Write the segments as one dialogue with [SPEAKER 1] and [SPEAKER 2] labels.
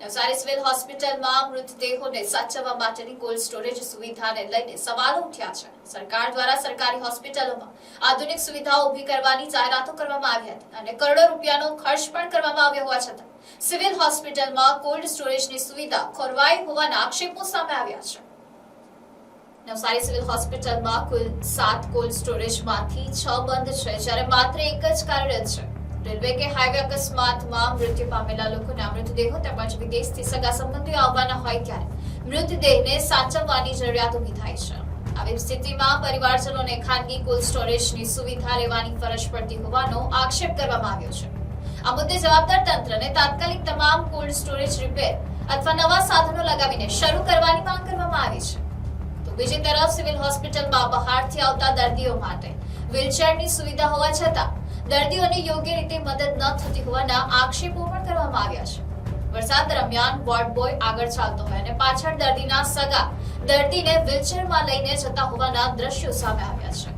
[SPEAKER 1] Navsari civil હોસ્પિટલમાં મૃતદેહોને સાચવવા માટેની કોલ્ડ સ્ટોરેજ સુવિધાને લઈને સવાલો ઉઠ્યા છે. સરકાર દ્વારા સરકારી હોસ્પિટલોમાં આધુનિક સુવિધાઓ ઊભી કરવાની જાહેરાતો કરવામાં આવી હતી અને કરોડો રૂપિયાનો ખર્ચ પણ કરવામાં આવ્યો હોવા છતાં સિવિલ હોસ્પિટલમાં કોલ્ડ સ્ટોરેજની સુવિધા ખોરવાઈ હોવાના આક્ષેપો સામે આવ્યા છે. નવસારી સિવિલ હોસ્પિટલમાં કુલ 7 કોલ્ડ સ્ટોરેજમાંથી 6 બંધ છે, જ્યારે માત્ર એક જ કાર્યરત છે. રેલવે કે હાઈવે અકસ્માતમાં મૃત્યુ પામેલા લોકોના મૃતદેહો તેમજ વિદેશથી સગા સંબંધીઓ આવવાના હોય ત્યારે મૃતદેહને સાચવવાની જરૂરિયાત ઊભી થાય છે. આવી સ્થિતિમાં પરિવારજનોને ખાનગી કોલ્ડ સ્ટોરેજની સુવિધા લેવાની ફરજ પડતી હોવાનો આક્ષેપ કરવામાં આવ્યો છે. આ મુદ્દે જવાબદાર તંત્રને તાત્કાલિક તમામ કોલ્ડ સ્ટોરેજ રિપેર અથવા નવા સાધનો લગાવીને શરૂ કરવાની માંગ કરવામાં આવી છે. તો બીજી તરફ સિવિલ હોસ્પિટલમાં બહારથી આવતા દર્દીઓ માટે વ્હીલચેરની સુવિધા હોવા છતાં દર્દીઓને યોગ્ય રીતે મદદ ન થતી હોવાના આક્ષેપો પણ કરવામાં આવ્યા છે. વરસાદ દરમિયાન વોર્ડ બોય આગળ ચાલતો હોય અને પાછળ દર્દીના સગા દર્દીને વ્હીલચેરમાં લઈને જતા હોવાના દ્રશ્યો સામે આવ્યા છે.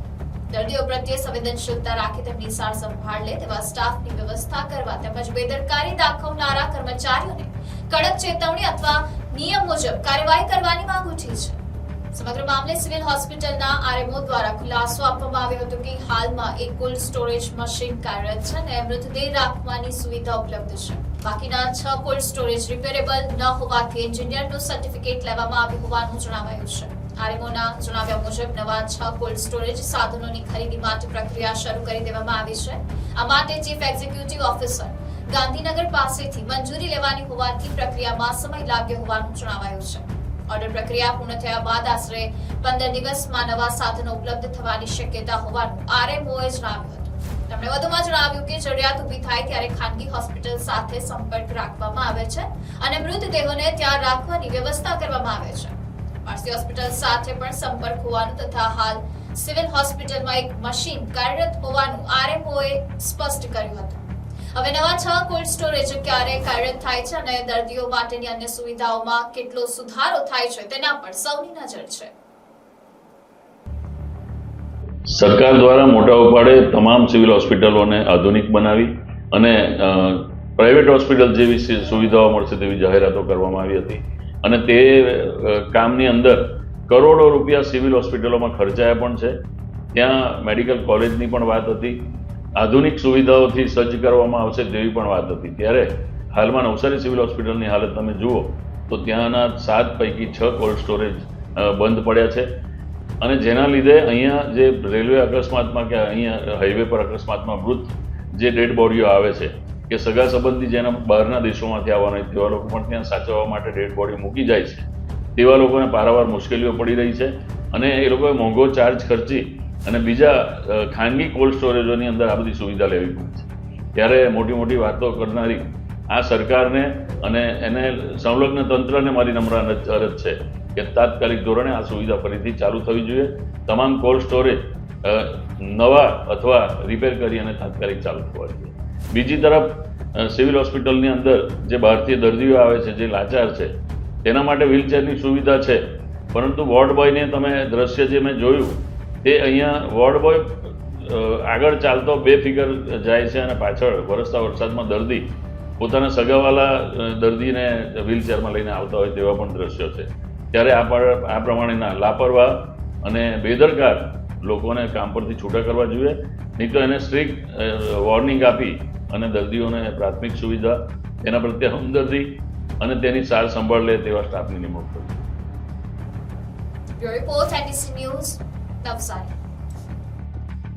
[SPEAKER 1] દર્દીઓ પ્રત્યે સંવેદનશીલતા રાખી તેમની સાર સંભાળ લે તેવા સ્ટાફની વ્યવસ્થા કરવા તેમજ બેદરકારી દાખવનારા કર્મચારીઓને કડક ચેતવણી અથવા નિયમ મુજબ કાર્યવાહી કરવાની માંગ ઉઠી છે. સમગ્ર મામલે સિવિલ હોસ્પિટલના આરએમઓ દ્વારા ખુલાસો આપવામાં આવ્યો હતો કે હાલમાં એક કોલ્ડ સ્ટોરેજ મશીન કાર્યરત છે અને મૃતદેહ રાખવાની સુવિધા ઉપલબ્ધ છે. બાકીના 6 કોલ્ડ સ્ટોરેજ રિપેરેબલ ન હોવાથી એન્જિનિયરનું સર્ટિફિકેટ લેવામાં આવ્યું હોવાનું જણાવાયું છે. આરએમઓના જણાવ્યા મુજબ નવા 6 કોલ્ડ સ્ટોરેજ સાધનોની ખરીદી માટે પ્રક્રિયા શરૂ કરી દેવામાં આવી છે. આ માટે ચીફ એક્ઝિક્યુટિવ ઓફિસર ગાંધીનગર પાસેથી મંજૂરી લેવાની હોવાથી પ્રક્રિયામાં સમય લાગ્યો હોવાનું જણાવાયું છે. ઓર્ડર પ્રક્રિયા પૂર્ણ થયા બાદ આશરે 15 દિવસમાં નવા સાધનો ઉપલબ્ધ થવાની શક્યતા હોવાનું આરએમઓએ જણાવ્યું હતું. તેમણે વધુમાં જણાવ્યું કે જરૂરિયાત ઊભી થાય ત્યારે ખાનગી હોસ્પિટલ સાથે સંપર્ક રાખવામાં આવે છે અને મૃતદેહોને ત્યાં રાખવાની વ્યવસ્થા કરવામાં આવે છે. આરસી હોસ્પિટલ સાથે પણ સંપર્ક હોવાનું તથા હાલ સિવિલ હોસ્પિટલમાં એક મશીન કાર્યરત હોવાનું આરએમઓએ સ્પષ્ટ કર્યું હતું. હવે નવા 6 કોલ્ડ સ્ટોરેજ ક્યારે કાર્યરત થાય છે અને દર્દીઓ માટેની અન્ય સુવિધાઓમાં કેટલો સુધારો થાય છે તેના પર સૌની નજર છે.
[SPEAKER 2] સરકાર દ્વારા મોટા ઉપાડે તમામ સિવિલ હોસ્પિટલોને આધુનિક બનાવી અને પ્રાઇવેટ હોસ્પિટલ જેવી સુવિધાઓ મળશે તેવી જાહેરાતો કરવામાં આવી હતી અને તે કામની અંદર કરોડો રૂપિયા સિવિલ હોસ્પિટલોમાં ખર્ચાયા પણ છે. ત્યાં મેડિકલ કોલેજની પણ વાત હતી, આધુનિક સુવિધાઓથી સજ્જ કરવામાં આવશે તેવી પણ વાત હતી. ત્યારે હાલમાં નવસારી સિવિલ હોસ્પિટલની હાલત તમે જુઓ તો ત્યાંના 7 પૈકી 6 કોલ્ડ સ્ટોરેજ બંધ પડ્યા છે અને જેના લીધે અહીંયા જે રેલવે અકસ્માતમાં કે અહીંયા હાઈવે પર અકસ્માતમાં મૃત જે ડેડ બોડીઓ આવે છે કે સગા સંબંધી જેના બહારના દેશોમાંથી આવવાના હોય તેવા લોકો પણ ત્યાં સાચવવા માટે ડેડ બોડી મૂકી જાય છે. તેવા લોકોને પારાવાર મુશ્કેલીઓ પડી રહી છે અને એ લોકોએ મોંઘો ચાર્જ ખર્ચી અને બીજા ખાનગી કોલ્ડ સ્ટોરેજોની અંદર આ બધી સુવિધા લેવી પડે છે. ત્યારે મોટી મોટી વાતો કરનારી આ સરકારને અને એને સંલગ્ન તંત્રને મારી નમ્ર અરજ છે કે તાત્કાલિક ધોરણે આ સુવિધા ફરીથી ચાલુ થવી જોઈએ. તમામ કોલ્ડ સ્ટોરેજ નવા અથવા રિપેર કરી અને તાત્કાલિક ચાલુ થવા જોઈએ. બીજી તરફ સિવિલ હોસ્પિટલની અંદર જે બહારથી દર્દીઓ આવે છે જે લાચાર છે તેના માટે વ્હીલચેરની સુવિધા છે, પરંતુ વોર્ડ બોયને તમે દ્રશ્ય જે મેં જોયું તે અહીંયા વોર્ડ બોય આગળ ચાલતો બેફિકર જાય છે અને પાછળ વરસતા વરસાદમાં દર્દી પોતાના સગાવાલા દર્દીને વ્હીલચેરમાં લઈને આવતા હોય તેવા પણ દ્રશ્યો છે. ત્યારે આ પ્રમાણેના લાપરવાહ અને બેદરકાર લોકોને કામ પરથી છૂટા કરવા જોઈએ, નહીં તો એને સ્ટ્રિક્ટ વોર્નિંગ આપી અને દર્દીઓને પ્રાથમિક સુવિધા, તેના પ્રત્યે હમદર્દી અને તેની સાર સંભાળ લે તેવા સ્ટાફની નિમણૂક કરવી.
[SPEAKER 1] Bureau report NDC news, Navsari.